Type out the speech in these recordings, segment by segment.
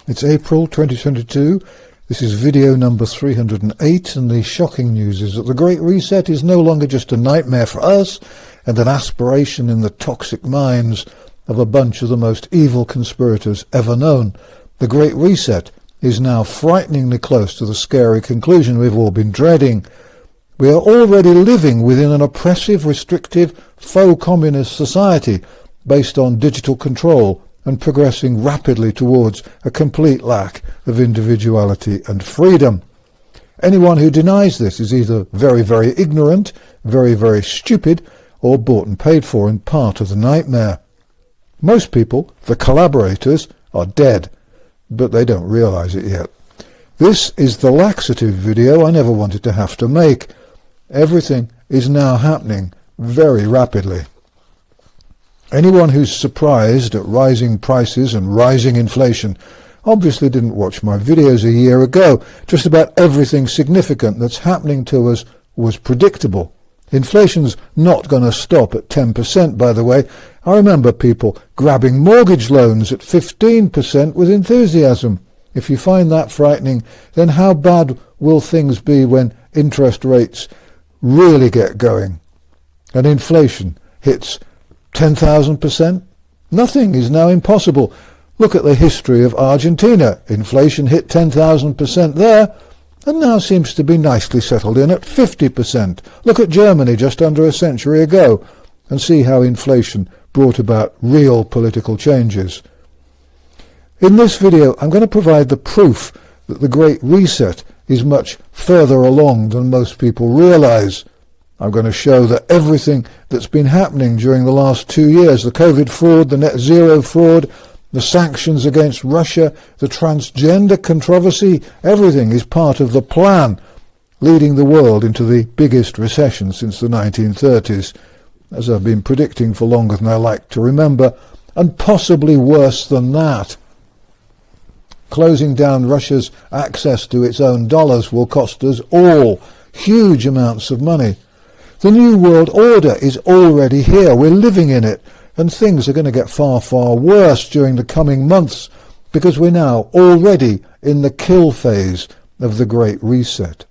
It's April 2022. This is video number 308, and the shocking news is that the Great Reset is no longer just a nightmare for us and an aspiration in the toxic minds of a bunch of the most evil conspirators ever known. The Great Reset is now frighteningly close to the scary conclusion we've all been dreading. We are already living within an oppressive, restrictive, faux communist society based on digital control and progressing rapidly towards a complete lack of individuality and freedom. Anyone who denies this is either very, very ignorant, very, very stupid, or bought and paid for in part of the nightmare. Most people, the collaborators, are dead, but they don't realize it yet. This is the laxative video I never wanted to have to make. Everything is now happening very rapidly. Anyone who's surprised at rising prices and rising inflation obviously didn't watch my videos a year ago. Just about everything significant that's happening to us was predictable. Inflation's not going to stop at 10%, by the way. I remember people grabbing mortgage loans at 15% with enthusiasm. If you find that frightening, then how bad will things be when interest rates really get going and inflation hits 10,000%? Nothing is now impossible. Look at the history of Argentina. Inflation hit 10,000% there and now seems to be nicely settled in at 50%. Look at Germany just under a century ago and see how inflation brought about real political changes. In this video, I'm going to provide the proof that the Great Reset is much further along than most people realize. I'm going to show that everything that's been happening during the last 2 years, the COVID fraud, the net zero fraud, the sanctions against Russia, the transgender controversy, everything is part of the plan leading the world into the biggest recession since the 1930s, as I've been predicting for longer than I like to remember, and possibly worse than that. Closing down Russia's access to its own dollars will cost us all huge amounts of money. The New World Order is already here. We're living in it, and things are going to get far, far worse during the coming months because we're now already in the kill phase of the Great Reset.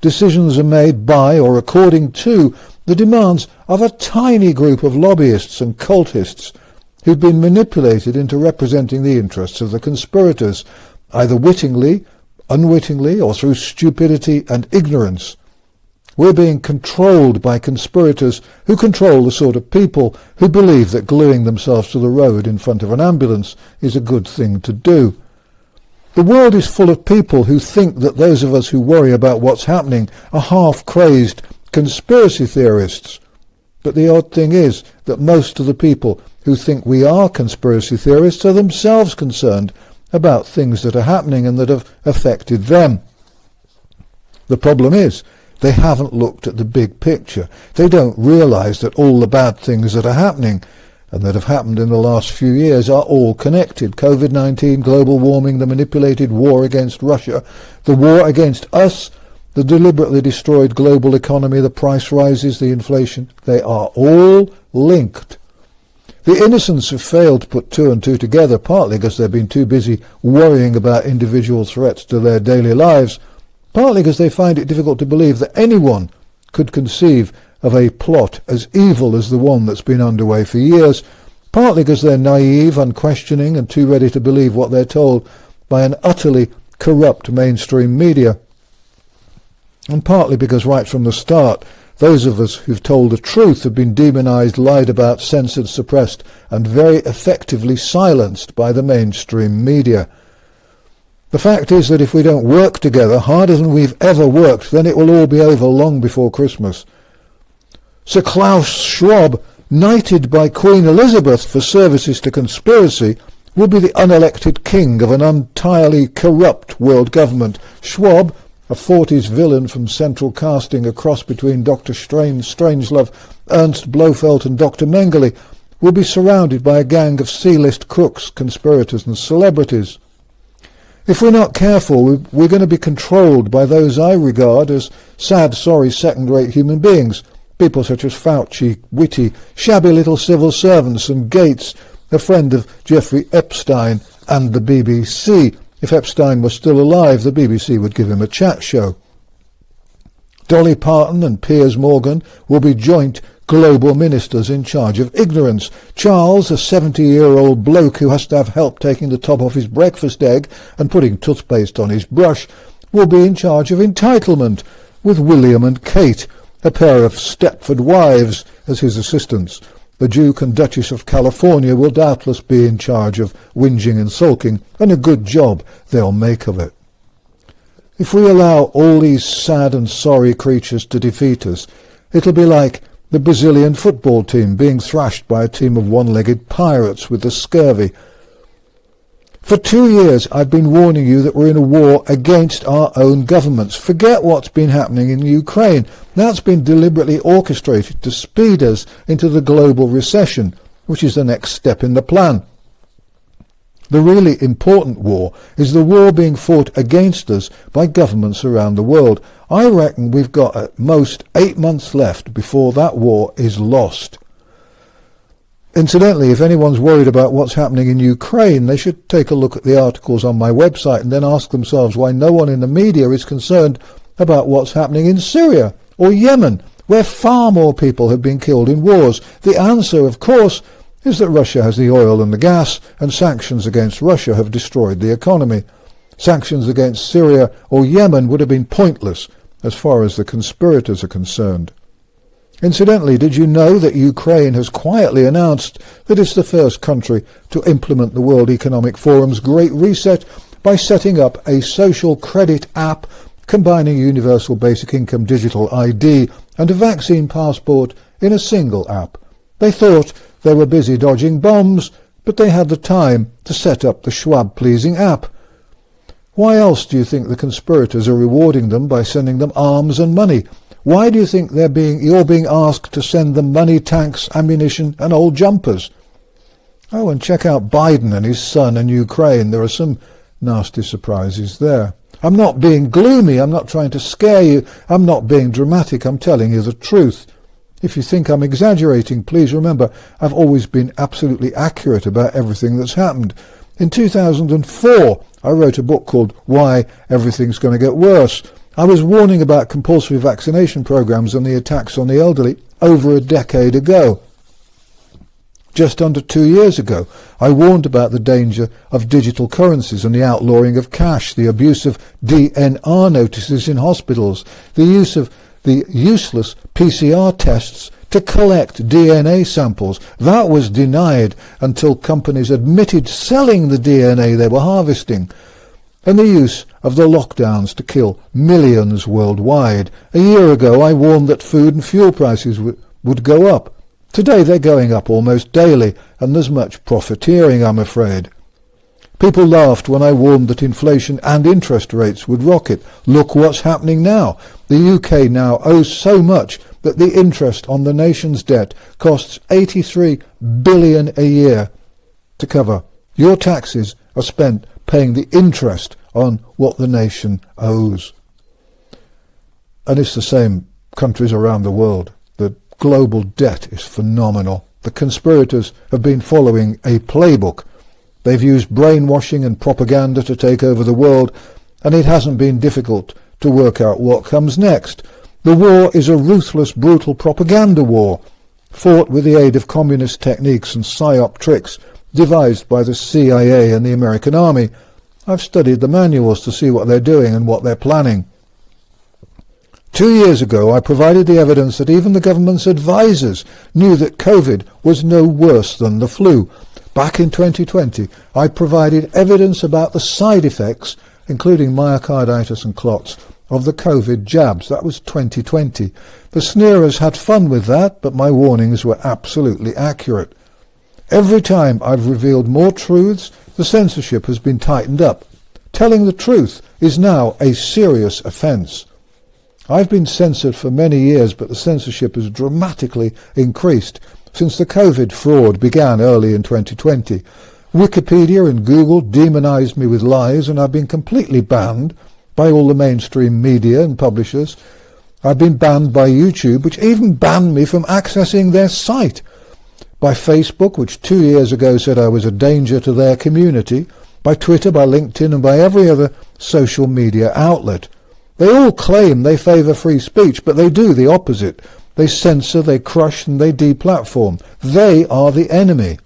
Decisions are made by or according to the demands of a tiny group of lobbyists and cultists who've been manipulated into representing the interests of the conspirators, either wittingly, unwittingly, or through stupidity and ignorance. We're being controlled by conspirators who control the sort of people who believe that gluing themselves to the road in front of an ambulance is a good thing to do. The world is full of people who think that those of us who worry about what's happening are half-crazed conspiracy theorists. But the odd thing is that most of the people who think we are conspiracy theorists are themselves concerned about things that are happening and that have affected them. The problem is, they haven't looked at the big picture. They don't realize that all the bad things that are happening and that have happened in the last few years are all connected. COVID-19, global warming, the manipulated war against Russia, the war against us, the deliberately destroyed global economy, the price rises, the inflation, they are all linked. The innocents have failed to put two and two together, partly because they've been too busy worrying about individual threats to their daily lives, partly because they find it difficult to believe that anyone could conceive of a plot as evil as the one that's been underway for years, partly because they're naive, unquestioning, and too ready to believe what they're told by an utterly corrupt mainstream media, and partly because right from the start, those of us who've told the truth have been demonized, lied about, censored, suppressed, and very effectively silenced by the mainstream media. The fact is that if we don't work together harder than we've ever worked, then it will all be over long before Christmas. Sir Klaus Schwab, knighted by Queen Elizabeth for services to conspiracy, will be the unelected king of an entirely corrupt world government. Schwab, a 40s villain from central casting, a cross between Dr. Strangelove, Ernst Blofeld and Dr. Mengele, will be surrounded by a gang of C-list crooks, conspirators and celebrities. If we're not careful, we're going to be controlled by those I regard as sad, sorry, second-rate human beings, people such as Fauci, Whitty, shabby little civil servants, and Gates, a friend of Jeffrey Epstein and the BBC, If Epstein was still alive, the BBC would give him a chat show. Dolly Parton and Piers Morgan will be joint global ministers in charge of ignorance. Charles, a 70-year-old bloke who has to have help taking the top off his breakfast egg and putting toothpaste on his brush, will be in charge of entitlement, with William and Kate, a pair of Stepford wives, as his assistants. The Duke and Duchess of California will doubtless be in charge of whinging and sulking, and a good job they'll make of it. If we allow all these sad and sorry creatures to defeat us, it'll be like the Brazilian football team being thrashed by a team of one-legged pirates with the scurvy. For 2 years I've been warning you that we're in a war against our own governments. Forget what's been happening in Ukraine. That's been deliberately orchestrated to speed us into the global recession, which is the next step in the plan. The really important war is the war being fought against us by governments around the world. I reckon we've got at most 8 months left before that war is lost. Incidentally, if anyone's worried about what's happening in Ukraine, they should take a look at the articles on my website and then ask themselves why no one in the media is concerned about what's happening in Syria or Yemen, where far more people have been killed in wars. The answer, of course, is that Russia has the oil and the gas, and sanctions against Russia have destroyed the economy. Sanctions against Syria or Yemen would have been pointless as far as the conspirators are concerned. Incidentally, did you know that Ukraine has quietly announced that it's the first country to implement the World Economic Forum's Great Reset by setting up a social credit app combining universal basic income, digital ID, and a vaccine passport in a single app? They thought they were busy dodging bombs, but they had the time to set up the Schwab-pleasing app. Why else do you think the conspirators are rewarding them by sending them arms and money? Why do you think you're being asked to send them money, tanks, ammunition, and old jumpers? Oh, and check out Biden and his son in Ukraine. There are some nasty surprises there. I'm not being gloomy. I'm not trying to scare you. I'm not being dramatic. I'm telling you the truth. If you think I'm exaggerating, please remember I've always been absolutely accurate about everything that's happened. In 2004, I wrote a book called Why Everything's Going to Get Worse. I was warning about compulsory vaccination programs and the attacks on the elderly over a decade ago. Just under 2 years ago, I warned about the danger of digital currencies and the outlawing of cash, the abuse of DNR notices in hospitals, the use of the useless PCR tests to collect DNA samples. That was denied until companies admitted selling the DNA they were harvesting. And the use of the lockdowns to kill millions worldwide. A year ago I warned that food and fuel prices would go up. Today they're going up almost daily, and there's much profiteering, I'm afraid. People laughed when I warned that inflation and interest rates would rocket. Look what's happening now. The UK now owes so much that the interest on the nation's debt costs $83 billion a year to cover. Your taxes are spent paying the interest on what the nation owes. And it's the same countries around the world. The global debt is phenomenal. The conspirators have been following a playbook. They've used brainwashing and propaganda to take over the world, and it hasn't been difficult to work out what comes next. The war is a ruthless, brutal propaganda war, fought with the aid of communist techniques and psyop tricks devised by the CIA and the American Army. I've studied the manuals to see what they're doing and what they're planning. 2 years ago, I provided the evidence that even the government's advisors knew that COVID was no worse than the flu. Back in 2020, I provided evidence about the side effects, including myocarditis and clots, of the COVID jabs. That was 2020. The sneerers had fun with that, but my warnings were absolutely accurate. Every time I've revealed more truths, the censorship has been tightened up. Telling the truth is now a serious offence. I've been censored for many years, but the censorship has dramatically increased since the COVID fraud began early in 2020. Wikipedia and Google demonized me with lies, and I've been completely banned by all the mainstream media and publishers. I've been banned by YouTube, which even banned me from accessing their site. By Facebook, which 2 years ago said I was a danger to their community, by Twitter, by LinkedIn, and by every other social media outlet. They all claim they favour free speech, but they do the opposite. They censor, they crush, and they deplatform. They are the enemy.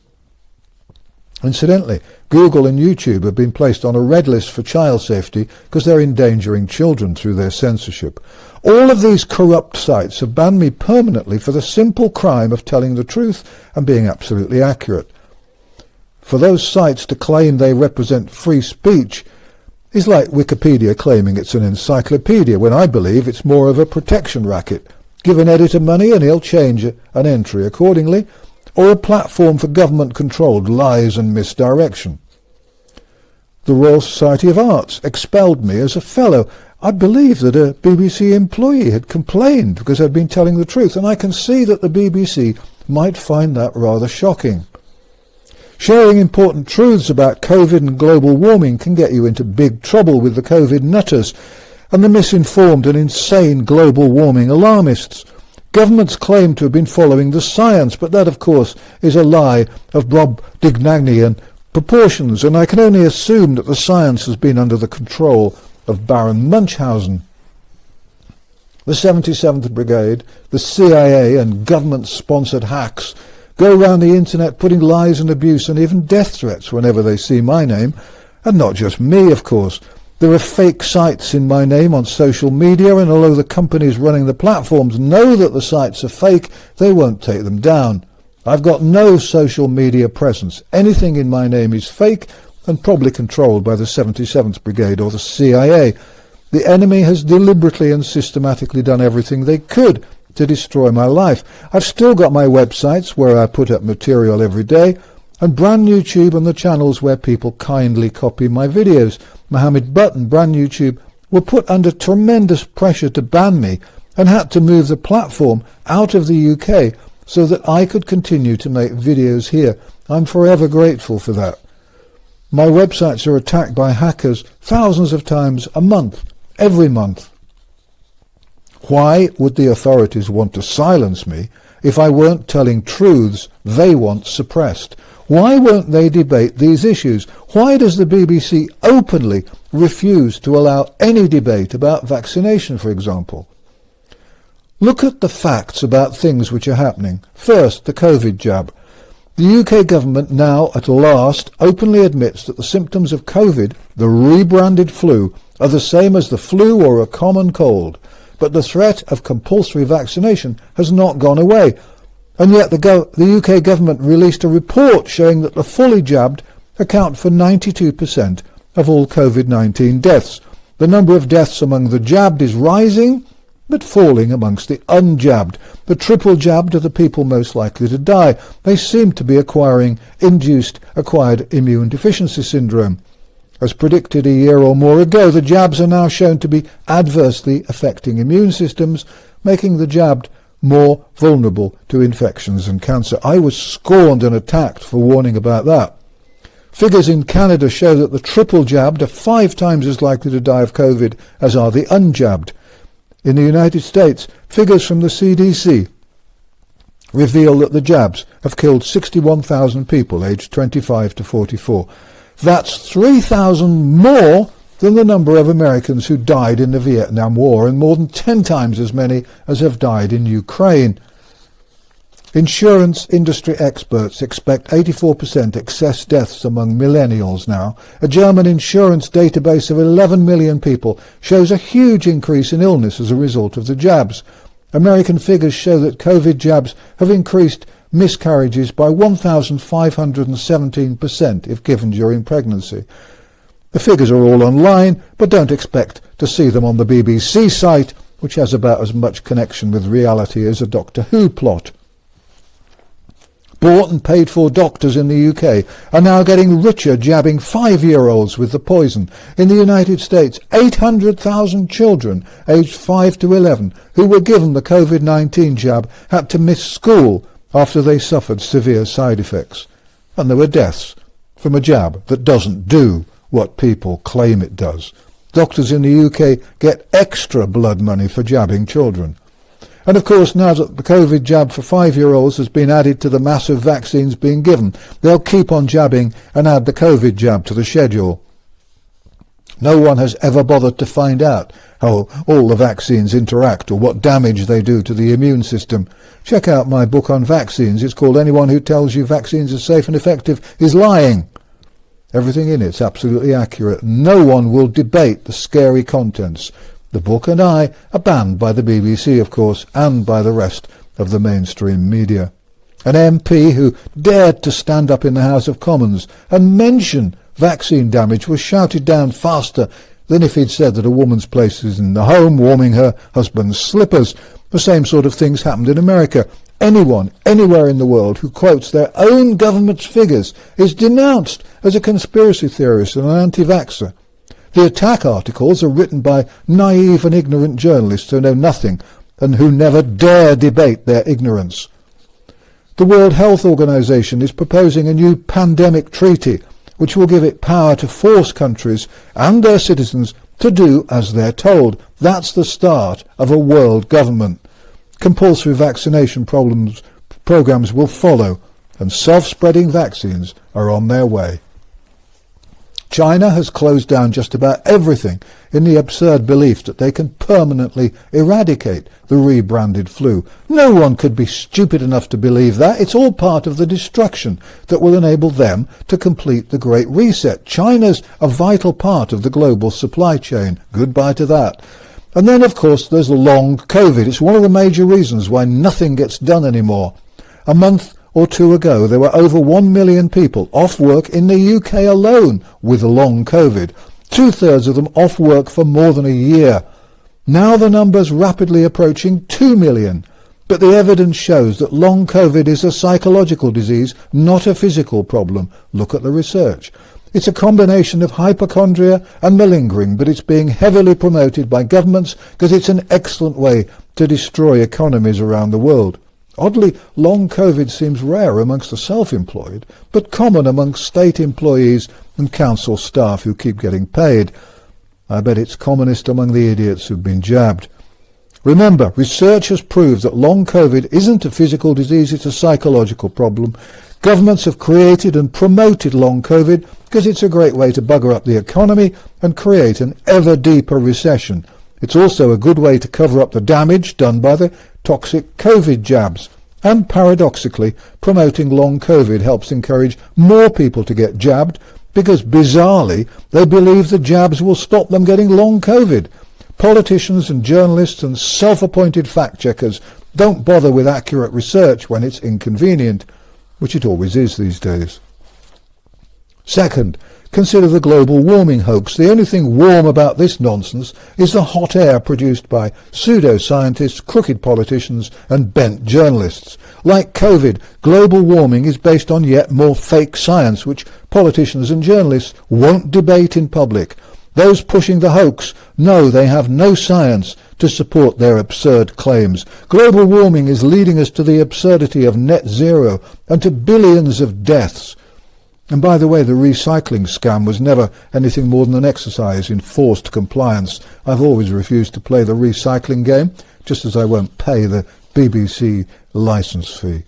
Incidentally, Google and YouTube have been placed on a red list for child safety because they're endangering children through their censorship. All of these corrupt sites have banned me permanently for the simple crime of telling the truth and being absolutely accurate. For those sites to claim they represent free speech is like Wikipedia claiming it's an encyclopedia, when I believe it's more of a protection racket. Give an editor money and he'll change an entry accordingly, or a platform for government-controlled lies and misdirection. The Royal Society of Arts expelled me as a fellow. I believe that a BBC employee had complained because I'd been telling the truth, and I can see that the BBC might find that rather shocking. Sharing important truths about COVID and global warming can get you into big trouble with the COVID nutters and the misinformed and insane global warming alarmists. Governments claim to have been following the science, but that, of course, is a lie of Brobdingnagian proportions, and I can only assume that the science has been under the control of Baron Munchausen. The 77th Brigade, the CIA, and government-sponsored hacks go around the internet putting lies and abuse and even death threats whenever they see my name, and not just me, of course. There are fake sites in my name on social media, and although the companies running the platforms know that the sites are fake, they won't take them down. I've got no social media presence. Anything in my name is fake and probably controlled by the 77th Brigade or the CIA. The enemy has deliberately and systematically done everything they could to destroy my life. I've still got my websites where I put up material every day, and brand YouTube and the channels where people kindly copy my videos. Mohammed Butt and brand YouTube were put under tremendous pressure to ban me and had to move the platform out of the UK so that I could continue to make videos here. I'm forever grateful for that. My websites are attacked by hackers thousands of times a month, every month. Why would the authorities want to silence me if I weren't telling truths they want suppressed? Why won't they debate these issues? Why does the BBC openly refuse to allow any debate about vaccination, for example? Look at the facts about things which are happening. First, the COVID jab. The UK government now, at last, openly admits that the symptoms of COVID, the rebranded flu, are the same as the flu or a common cold. But the threat of compulsory vaccination has not gone away. And yet the UK government released a report showing that the fully jabbed account for 92% of all COVID-19 deaths. The number of deaths among the jabbed is rising, but falling amongst the unjabbed. The triple jabbed are the people most likely to die. They seem to be acquiring induced acquired immune deficiency syndrome. As predicted a year or more ago, the jabs are now shown to be adversely affecting immune systems, making the jabbed more vulnerable to infections and cancer. I was scorned and attacked for warning about that. Figures in Canada show that the triple jabbed are 5 times as likely to die of COVID as are the unjabbed. In the United States, figures from the CDC reveal that the jabs have killed 61,000 people aged 25 to 44. That's 3,000 more than the number of Americans who died in the Vietnam War, and more than 10 times as many as have died in Ukraine. Insurance industry experts expect 84% excess deaths among millennials now. A German insurance database of 11 million people shows a huge increase in illness as a result of the jabs. American figures show that COVID jabs have increased miscarriages by 1,517% if given during pregnancy. The figures are all online, but don't expect to see them on the BBC site, which has about as much connection with reality as a Doctor Who plot. Bought and paid for doctors in the UK are now getting richer jabbing 5-year-olds with the poison. In the United States, 800,000 children aged 5 to 11 who were given the COVID-19 jab had to miss school after they suffered severe side effects. And there were deaths from a jab that doesn't do what people claim it does. Doctors in the UK get extra blood money for jabbing children. And of course, now that the COVID jab for 5-year-olds has been added to the massive vaccines being given, they'll keep on jabbing and add the COVID jab to the schedule. No one has ever bothered to find out how all the vaccines interact or what damage they do to the immune system. Check out my book on vaccines. It's called Anyone Who Tells You Vaccines Are Safe and Effective is Lying. Everything in it's absolutely accurate. No one will debate the scary contents. The book and I are banned by the BBC, of course, and by the rest of the mainstream media. An MP who dared to stand up in the House of Commons and mention vaccine damage was shouted down faster than if he'd said that a woman's place is in the home warming her husband's slippers. The same sort of things happened in America. Anyone, anywhere in the world who quotes their own government's figures is denounced as a conspiracy theorist and an anti-vaxxer. The attack articles are written by naive and ignorant journalists who know nothing and who never dare debate their ignorance. The World Health Organization is proposing a new pandemic treaty which will give it power to force countries and their citizens to do as they're told. That's the start of a world government. Compulsory vaccination programs will follow, and self-spreading vaccines are on their way. China has closed down just about everything in the absurd belief that they can permanently eradicate the rebranded flu. No one could be stupid enough to believe that. It's all part of the destruction that will enable them to complete the Great Reset. China's a vital part of the global supply chain. Goodbye to that. And then, of course, there's long COVID. It's one of the major reasons why nothing gets done anymore. A month or two ago, there were over 1 million people off work in the UK alone with long COVID, 2/3 of them off work for more than a year. Now the number's rapidly approaching 2 million. But the evidence shows that long COVID is a psychological disease, not a physical problem. Look at the research. It's a combination of hypochondria and malingering, but it's being heavily promoted by governments because it's an excellent way to destroy economies around the world. Oddly, long COVID seems rare amongst the self-employed, but common amongst state employees and council staff who keep getting paid. I bet it's commonest among the idiots who've been jabbed. Remember, research has proved that long COVID isn't a physical disease, it's a psychological problem. Governments have created and promoted long COVID because it's a great way to bugger up the economy and create an ever deeper recession. It's also a good way to cover up the damage done by the toxic COVID jabs. And paradoxically, promoting long COVID helps encourage more people to get jabbed because, bizarrely, they believe the jabs will stop them getting long COVID. Politicians and journalists and self-appointed fact-checkers don't bother with accurate research when it's inconvenient, which it always is these days. Second, consider the global warming hoax. The only thing warm about this nonsense is the hot air produced by pseudo-scientists, crooked politicians and bent journalists. Like COVID, global warming is based on yet more fake science, which politicians and journalists won't debate in public. Those pushing the hoax know they have no science to support their absurd claims. Global warming is leading us to the absurdity of net zero and to billions of deaths. And by the way, the recycling scam was never anything more than an exercise in forced compliance. I've always refused to play the recycling game, just as I won't pay the BBC licence fee.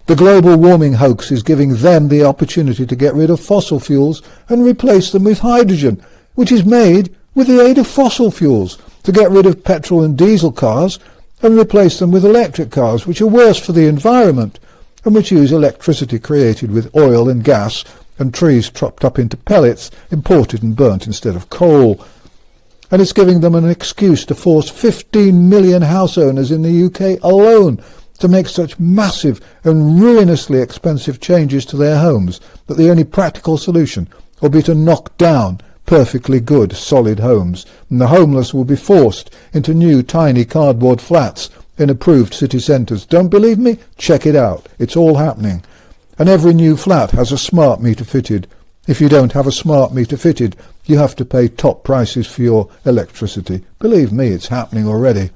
The global warming hoax is giving them the opportunity to get rid of fossil fuels and replace them with hydrogen, which is made with the aid of fossil fuels, to get rid of petrol and diesel cars and replace them with electric cars, which are worse for the environment and which use electricity created with oil and gas and trees chopped up into pellets, imported and burnt instead of coal. And it's giving them an excuse to force 15 million house owners in the UK alone to make such massive and ruinously expensive changes to their homes that the only practical solution will be to knock down perfectly good, solid homes, and the homeless will be forced into new, tiny cardboard flats in approved city centres. Don't believe me? Check it out. It's all happening. And every new flat has a smart meter fitted. If you don't have a smart meter fitted, you have to pay top prices for your electricity. Believe me, it's happening already.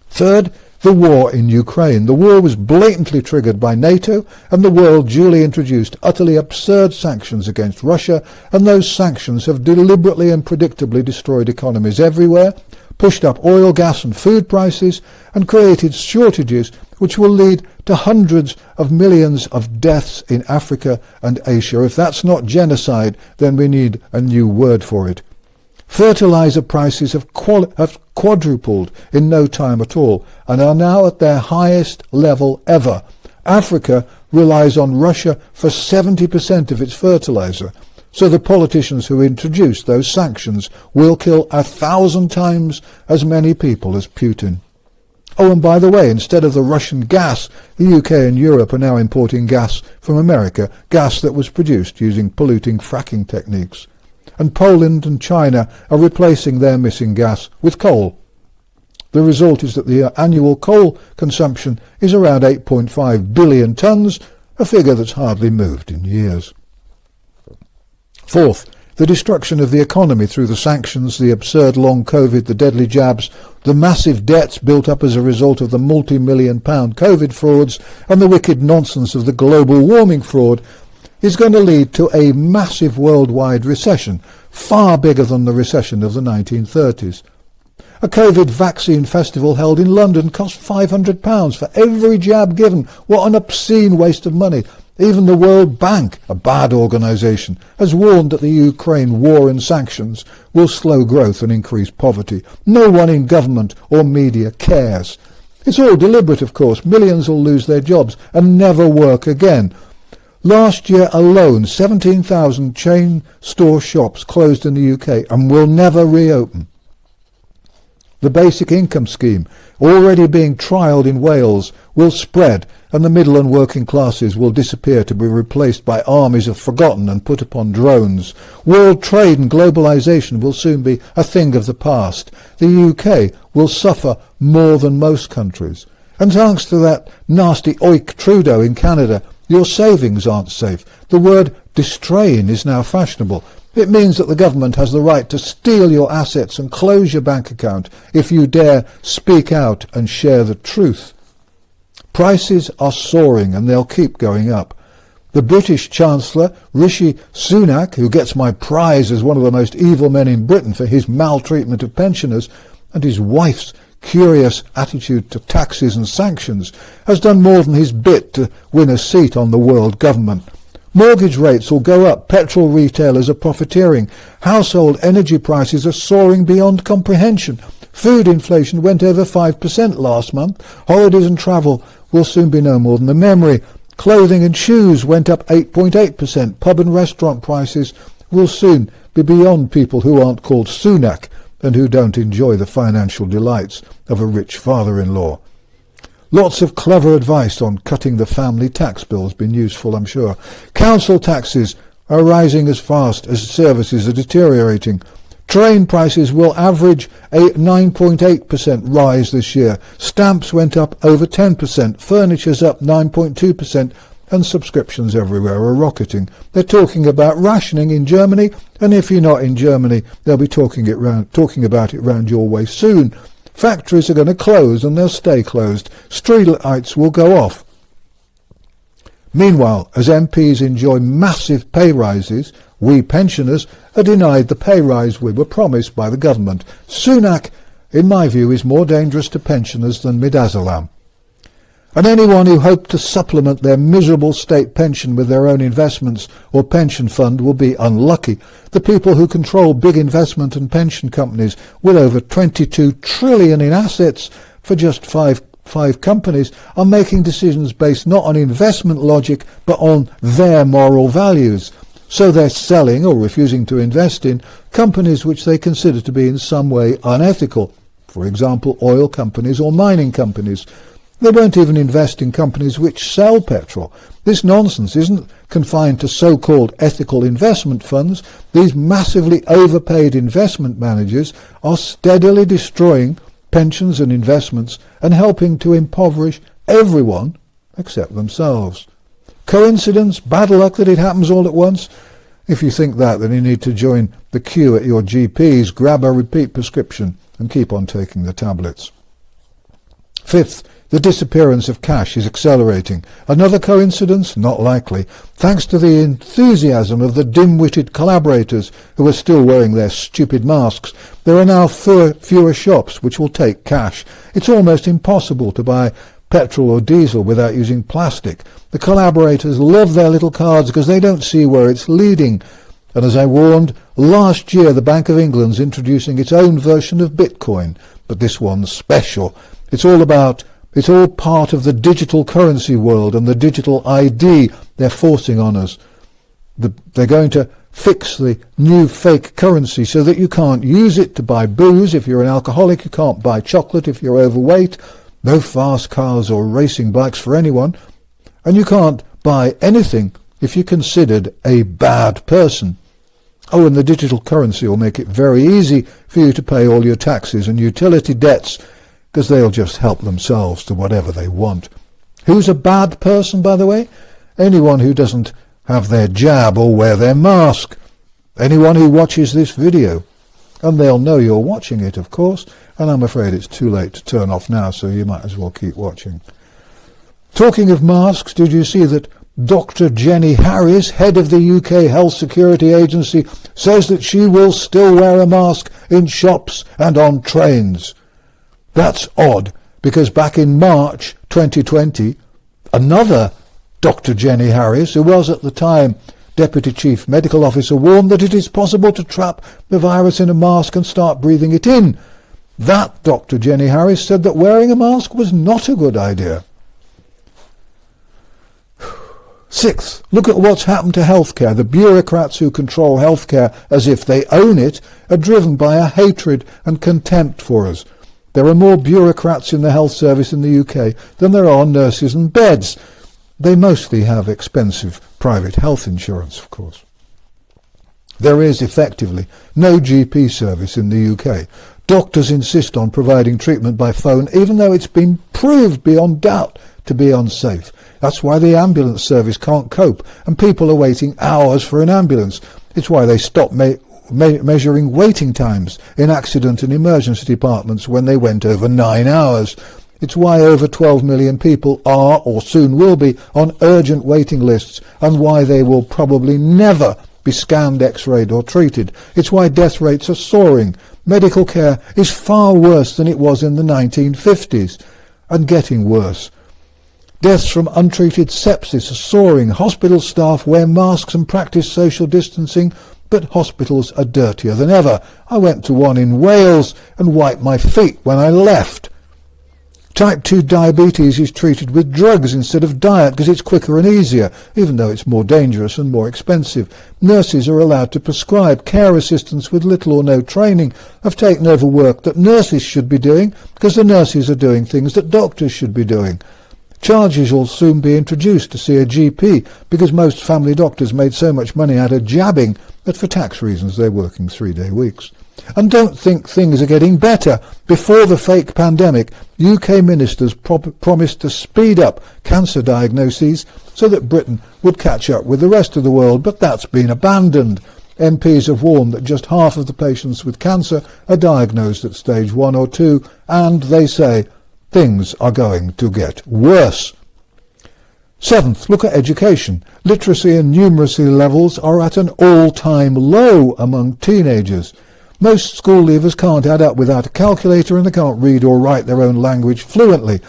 Third, the war in Ukraine. The war was blatantly triggered by NATO, and the world duly introduced utterly absurd sanctions against Russia, and those sanctions have deliberately and predictably destroyed economies everywhere, pushed up oil, gas and food prices, and created shortages which will lead to hundreds of millions of deaths in Africa and Asia. If that's not genocide, then we need a new word for it. Fertilizer prices have quadrupled in no time at all and are now at their highest level ever. Africa relies on Russia for 70% of its fertilizer. So the politicians who introduced those sanctions will kill 1,000 times as many people as Putin. Oh, and by the way, instead of the Russian gas, the UK and Europe are now importing gas from America, gas that was produced using polluting fracking techniques. And Poland and China are replacing their missing gas with coal. The result is that the annual coal consumption is around 8.5 billion tonnes, a figure that's hardly moved in years. Fourth, the destruction of the economy through the sanctions, the absurd long COVID, the deadly jabs, the massive debts built up as a result of the multi-million-pound COVID frauds, and the wicked nonsense of the global warming fraud is going to lead to a massive worldwide recession, far bigger than the recession of the 1930s. A COVID vaccine festival held in London cost £500 for every jab given. What an obscene waste of money. Even the World Bank, a bad organisation, has warned that the Ukraine war and sanctions will slow growth and increase poverty. No one in government or media cares. It's all deliberate, of course. Millions will lose their jobs and never work again. Last year alone, 17,000 chain store shops closed in the UK and will never reopen. The basic income scheme, already being trialled in Wales, will spread, and the middle and working classes will disappear to be replaced by armies of forgotten and put upon drones. World trade and globalisation will soon be a thing of the past. The UK will suffer more than most countries. And thanks to that nasty oik Trudeau in Canada, your savings aren't safe. The word distrain is now fashionable. It means that the government has the right to steal your assets and close your bank account if you dare speak out and share the truth. Prices are soaring and they'll keep going up. The British Chancellor, Rishi Sunak, who gets my prize as one of the most evil men in Britain for his maltreatment of pensioners, and his wife's curious attitude to taxes and sanctions, has done more than his bit to win a seat on the world government. Mortgage rates will go up, petrol retailers are profiteering, household energy prices are soaring beyond comprehension, food inflation went over 5% last month, holidays and travel will soon be no more than a memory, clothing and shoes went up 8.8%, pub and restaurant prices will soon be beyond people who aren't called Sunak and who don't enjoy the financial delights of a rich father-in-law. Lots of clever advice on cutting the family tax bill has been useful, I'm sure. Council taxes are rising as fast as services are deteriorating. Train prices will average a 9.8% rise this year. Stamps went up over 10%, furniture's up 9.2%, and subscriptions everywhere are rocketing. They're talking about rationing in Germany, and if you're not in Germany, they'll be talking about it round your way soon. Factories are going to close and they'll stay closed. Streetlights will go off. Meanwhile, as MPs enjoy massive pay rises, we pensioners are denied the pay rise we were promised by the government. Sunak, in my view, is more dangerous to pensioners than midazolam. And anyone who hoped to supplement their miserable state pension with their own investments or pension fund will be unlucky. The people who control big investment and pension companies with over 22 trillion in assets for just five companies are making decisions based not on investment logic but on their moral values. So they're selling or refusing to invest in companies which they consider to be in some way unethical. For example, oil companies or mining companies. They won't even invest in companies which sell petrol. This nonsense isn't confined to so-called ethical investment funds. These massively overpaid investment managers are steadily destroying pensions and investments and helping to impoverish everyone except themselves. Coincidence? Bad luck that it happens all at once? If you think that, then you need to join the queue at your GP's, grab a repeat prescription and keep on taking the tablets. Fifth, The disappearance of cash is accelerating. Another coincidence? Not likely. Thanks to the enthusiasm of the dim-witted collaborators who are still wearing their stupid masks, there are now fewer shops which will take cash. It's almost impossible to buy petrol or diesel without using plastic. The collaborators love their little cards because they don't see where it's leading. And as I warned, last year the Bank of England's introducing its own version of Bitcoin, but this one's special. It's all part of the digital currency world and the digital ID they're forcing on us. They're going to fix the new fake currency so that you can't use it to buy booze if you're an alcoholic, you can't buy chocolate if you're overweight, no fast cars or racing bikes for anyone, and you can't buy anything if you're considered a bad person. Oh, and the digital currency will make it very easy for you to pay all your taxes and utility debts, because they'll just help themselves to whatever they want. Who's a bad person, by the way? Anyone who doesn't have their jab or wear their mask. Anyone who watches this video. And they'll know you're watching it, of course, and I'm afraid it's too late to turn off now, so you might as well keep watching. Talking of masks, did you see that Dr. Jenny Harris, head of the UK Health Security Agency, says that she will still wear a mask in shops and on trains? That's odd, because back in March 2020, another Dr. Jenny Harris, who was at the time Deputy Chief Medical Officer, warned that it is possible to trap the virus in a mask and start breathing it in. That Dr. Jenny Harris said that wearing a mask was not a good idea. Sixth, look at what's happened to healthcare. The bureaucrats who control healthcare as if they own it are driven by a hatred and contempt for us. There are more bureaucrats in the health service in the UK than there are nurses and beds. They mostly have expensive private health insurance, of course. There is effectively no GP service in the UK. Doctors insist on providing treatment by phone, even though it's been proved beyond doubt to be unsafe. That's why the ambulance service can't cope, and people are waiting hours for an ambulance. It's why they stopped measuring waiting times in accident and emergency departments when they went over 9 hours. It's why over 12 million people are, or soon will be, on urgent waiting lists, and why they will probably never be scanned, x-rayed or treated. It's why death rates are soaring. Medical care is far worse than it was in the 1950s, and getting worse. Deaths from untreated sepsis are soaring. Hospital staff wear masks and practice social distancing, but hospitals are dirtier than ever. I went to one in Wales and wiped my feet when I left. Type 2 diabetes is treated with drugs instead of diet because it's quicker and easier, even though it's more dangerous and more expensive. Nurses are allowed to prescribe. Care assistants with little or no training have taken over work that nurses should be doing because the nurses are doing things that doctors should be doing. Charges will soon be introduced to see a GP because most family doctors made so much money out of jabbing that for tax reasons they're working 3-day weeks. And don't think things are getting better. Before the fake pandemic, UK ministers promised to speed up cancer diagnoses so that Britain would catch up with the rest of the world, but that's been abandoned. MPs have warned that just half of the patients with cancer are diagnosed at stage 1 or 2, and they say things are going to get worse. Seventh, look at education. Literacy and numeracy levels are at an all-time low among teenagers. Most school leavers can't add up without a calculator, and they can't read or write their own language fluently.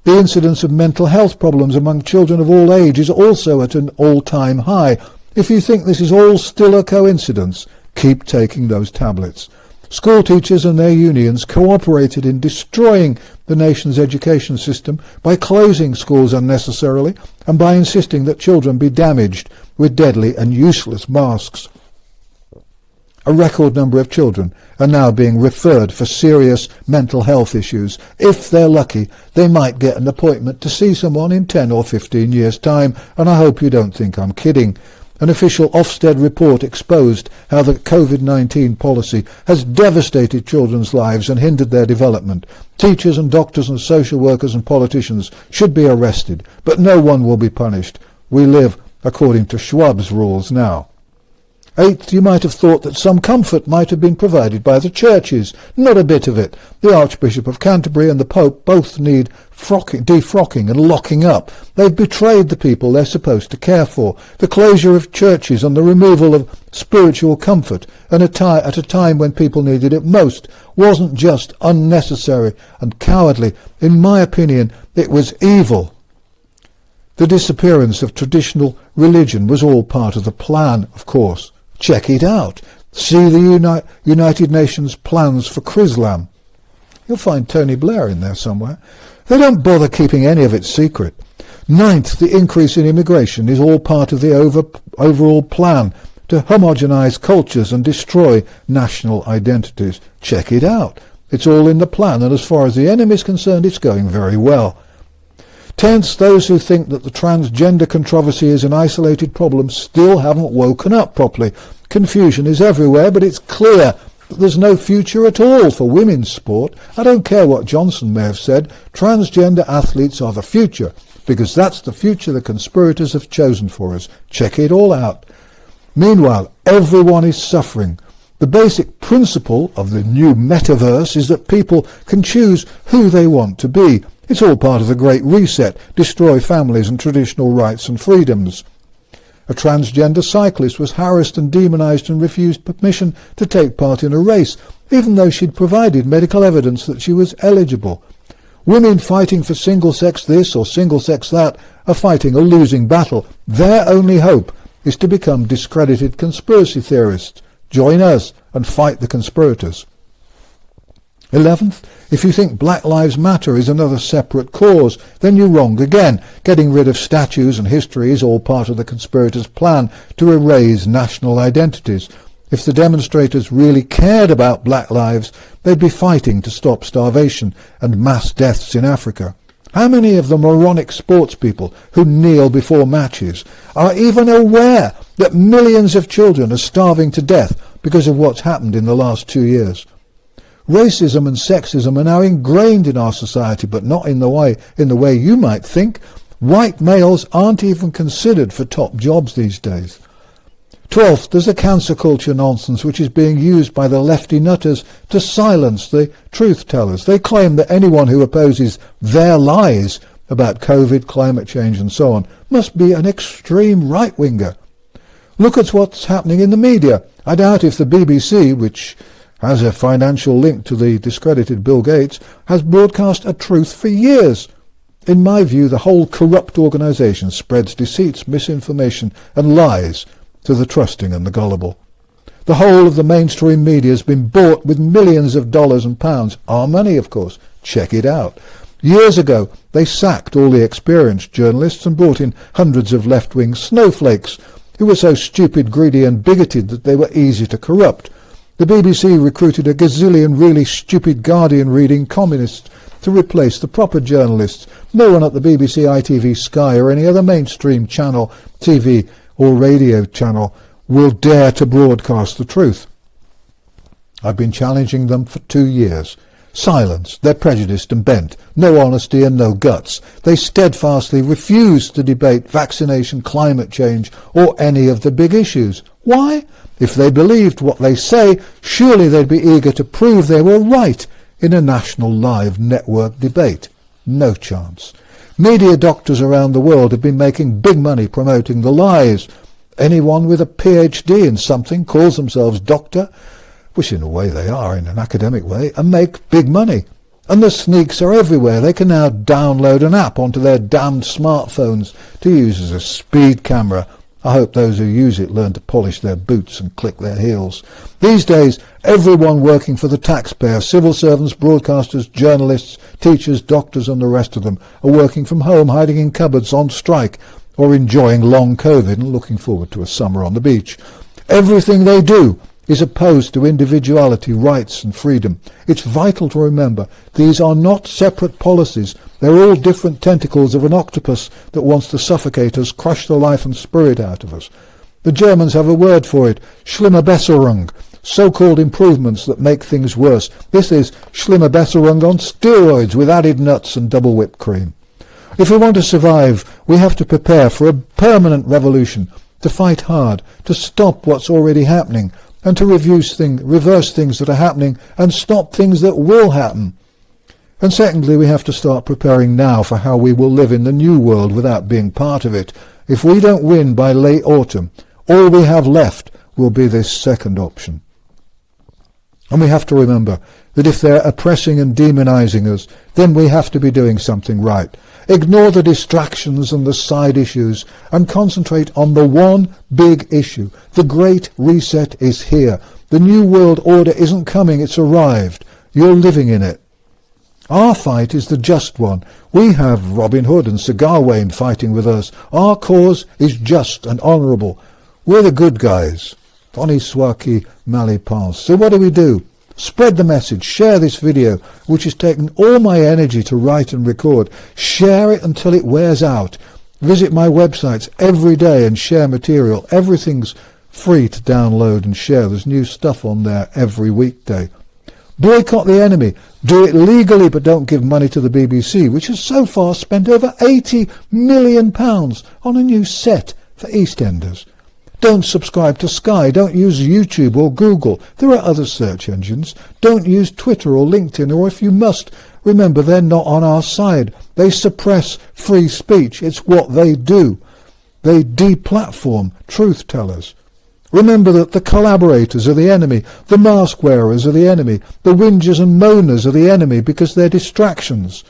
The incidence of mental health problems among children of all ages is also at an all-time high. If you think this is all still a coincidence, keep taking those tablets. School teachers and their unions cooperated in destroying the nation's education system by closing schools unnecessarily and by insisting that children be damaged with deadly and useless masks. A record number of children are now being referred for serious mental health issues. If they're lucky, they might get an appointment to see someone in 10 or 15 years' time, and I hope you don't think I'm kidding. An official Ofsted report exposed how the COVID-19 policy has devastated children's lives and hindered their development. Teachers and doctors and social workers and politicians should be arrested, but no one will be punished. We live according to Schwab's rules now. Eighth, you might have thought that some comfort might have been provided by the churches. Not a bit of it. The Archbishop of Canterbury and the Pope both need defrocking and locking up. They've betrayed the people they're supposed to care for. The closure of churches and the removal of spiritual comfort, and at a time when people needed it most, wasn't just unnecessary and cowardly. In my opinion, it was evil. The disappearance of traditional religion was all part of the plan, of course. Check it out. See the United Nations plans for Chrislam. You'll find Tony Blair in there somewhere. They don't bother keeping any of it secret. Ninth, the increase in immigration is all part of the overall plan to homogenise cultures and destroy national identities. Check it out. It's all in the plan, and as far as the enemy is concerned, it's going very well. Tenth, those who think that the transgender controversy is an isolated problem still haven't woken up properly. Confusion is everywhere, but it's clear that there's no future at all for women's sport. I don't care what Johnson may have said. Transgender athletes are the future, because that's the future the conspirators have chosen for us. Check it all out. Meanwhile, everyone is suffering. The basic principle of the new metaverse is that people can choose who they want to be. It's all part of the Great Reset, destroy families and traditional rights and freedoms. A transgender cyclist was harassed and demonised and refused permission to take part in a race, even though she'd provided medical evidence that she was eligible. Women fighting for single-sex this or single-sex that are fighting a losing battle. Their only hope is to become discredited conspiracy theorists. Join us and fight the conspirators. 11th, if you think Black Lives Matter is another separate cause, then you're wrong again. Getting rid of statues and history is all part of the conspirators' plan to erase national identities. If the demonstrators really cared about black lives, they'd be fighting to stop starvation and mass deaths in Africa. How many of the moronic sports people who kneel before matches are even aware that millions of children are starving to death because of what's happened in the last 2 years? Racism and sexism are now ingrained in our society, but not in the way you might think. White males aren't even considered for top jobs these days. 12th, there's a cancer culture nonsense which is being used by the lefty nutters to silence the truth tellers. They claim that anyone who opposes their lies about COVID, climate change and so on must be an extreme right-winger. Look at what's happening in the media. I doubt if the BBC, which has a financial link to the discredited Bill Gates, has broadcast a truth for years. In my view, the whole corrupt organisation spreads deceits, misinformation and lies to the trusting and the gullible. The whole of the mainstream media has been bought with millions of dollars and pounds, our money of course. Check it out. Years ago, they sacked all the experienced journalists and brought in hundreds of left-wing snowflakes who were so stupid, greedy and bigoted that they were easy to corrupt. The BBC recruited a gazillion really stupid Guardian-reading communists to replace the proper journalists. No one at the BBC, ITV, Sky or any other mainstream channel, TV or radio channel will dare to broadcast the truth. I've been challenging them for 2 years. Silence. They're prejudiced and bent. No honesty and no guts. They steadfastly refuse to debate vaccination, climate change or any of the big issues. Why? If they believed what they say, surely they'd be eager to prove they were right in a national live network debate. No chance. Media doctors around the world have been making big money promoting the lies. Anyone with a PhD in something calls themselves doctor, which in a way they are, in an academic way, and make big money. And the sneaks are everywhere. They can now download an app onto their damned smartphones to use as a speed camera. I hope those who use it learn to polish their boots and click their heels. These days, everyone working for the taxpayer, civil servants, broadcasters, journalists, teachers, doctors and the rest of them are working from home, hiding in cupboards, on strike, or enjoying long COVID and looking forward to a summer on the beach. Everything they do is opposed to individuality, rights and freedom. It's vital to remember these are not separate policies. They're all different tentacles of an octopus that wants to suffocate us, crush the life and spirit out of us. The Germans have a word for it, Schlimmerbesserung, so-called improvements that make things worse. This is Schlimmerbesserung on steroids with added nuts and double whipped cream. If we want to survive, we have to prepare for a permanent revolution. to fight hard, to stop what's already happening, and to reverse things that are happening and stop things that will happen. And secondly, we have to start preparing now for how we will live in the new world without being part of it. If we don't win by late autumn, all we have left will be this second option. And we have to remember that if they're oppressing and demonizing us, then we have to be doing something right. Ignore the distractions and the side issues and concentrate on the one big issue. The Great Reset is here. The New World Order isn't coming, it's arrived. You're living in it. Our fight is the just one. We have Robin Hood and Sir Gawain fighting with us. Our cause is just and honourable. We're the good guys. Honi soit qui mal y pense. So what do? Spread the message. Share this video, which has taken all my energy to write and record. Share it until it wears out. Visit my websites every day and share material. Everything's free to download and share. There's new stuff on there every weekday. Boycott the enemy. Do it legally, but don't give money to the BBC, which has so far spent over £80 million on a new set for EastEnders. Don't subscribe to Sky. Don't use YouTube or Google. There are other search engines. Don't use Twitter or LinkedIn, or if you must, remember they're not on our side. They suppress free speech. It's what they do. They deplatform truth tellers. Remember that the collaborators are the enemy, the mask wearers are the enemy, the whingers and moaners are the enemy because they're distractions.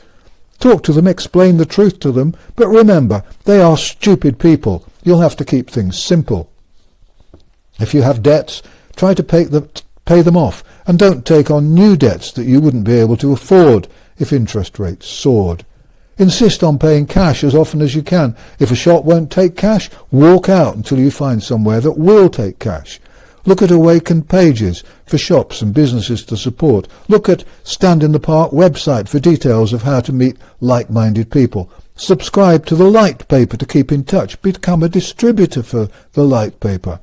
Talk to them, explain the truth to them, but remember, they are stupid people. You'll have to keep things simple. If you have debts, try to pay them off, and don't take on new debts that you wouldn't be able to afford if interest rates soared. Insist on paying cash as often as you can. If a shop won't take cash, walk out until you find somewhere that will take cash. Look at awakened pages for shops and businesses to support. Look at Stand in the Park website for details of how to meet like-minded people. Subscribe to the Light Paper to keep in touch. Become a distributor for the Light Paper.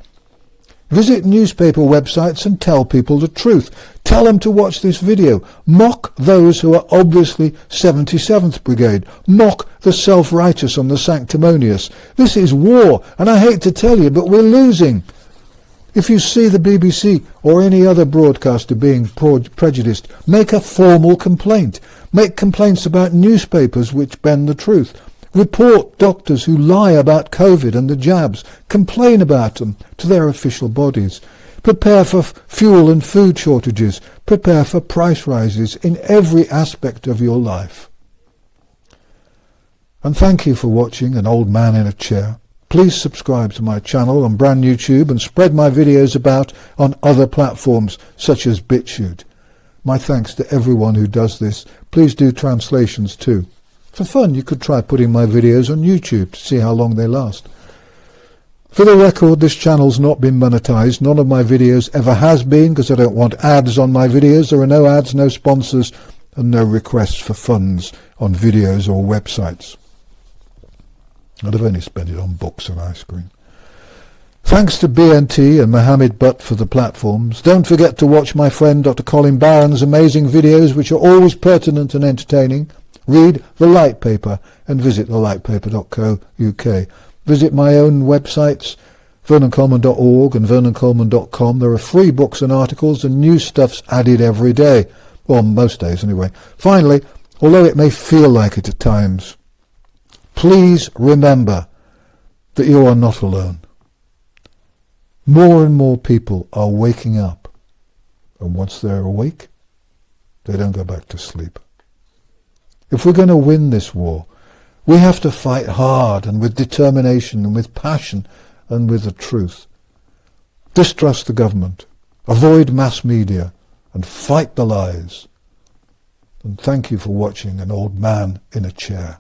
Visit newspaper websites and tell people the truth. Tell them to watch this video. Mock those who are obviously 77th Brigade. Mock the self-righteous and the sanctimonious. This is war, and I hate to tell you, but we're losing. If you see the BBC or any other broadcaster being prejudiced, make a formal complaint. Make complaints about newspapers which bend the truth. Report doctors who lie about COVID and the jabs. Complain about them to their official bodies. Prepare for fuel and food shortages. Prepare for price rises in every aspect of your life. And thank you for watching An Old Man in a Chair. Please subscribe to my channel on brand YouTube and spread my videos about on other platforms such as BitChute. My thanks to everyone who does this. Please do translations too. For fun, you could try putting my videos on YouTube to see how long they last. For the record, this channel's not been monetized. None of my videos ever has been, because I don't want ads on my videos. There are no ads, no sponsors, and no requests for funds on videos or websites. I'd have only spent it on books and ice cream. Thanks to BNT and Mohammed Butt for the platforms. Don't forget to watch my friend Dr. Colin Barron's amazing videos, which are always pertinent and entertaining. Read the Light Paper and visit thelightpaper.co.uk. Visit my own websites, vernoncoleman.org and vernoncoleman.com. There are free books and articles, and new stuff's added every day. Well, most days anyway. Finally, although it may feel like it at times, please remember that you are not alone. More and more people are waking up, and once they're awake, they don't go back to sleep. If we're going to win this war, we have to fight hard and with determination and with passion and with the truth. Distrust the government, avoid mass media, and fight the lies. And thank you for watching An Old Man in a Chair.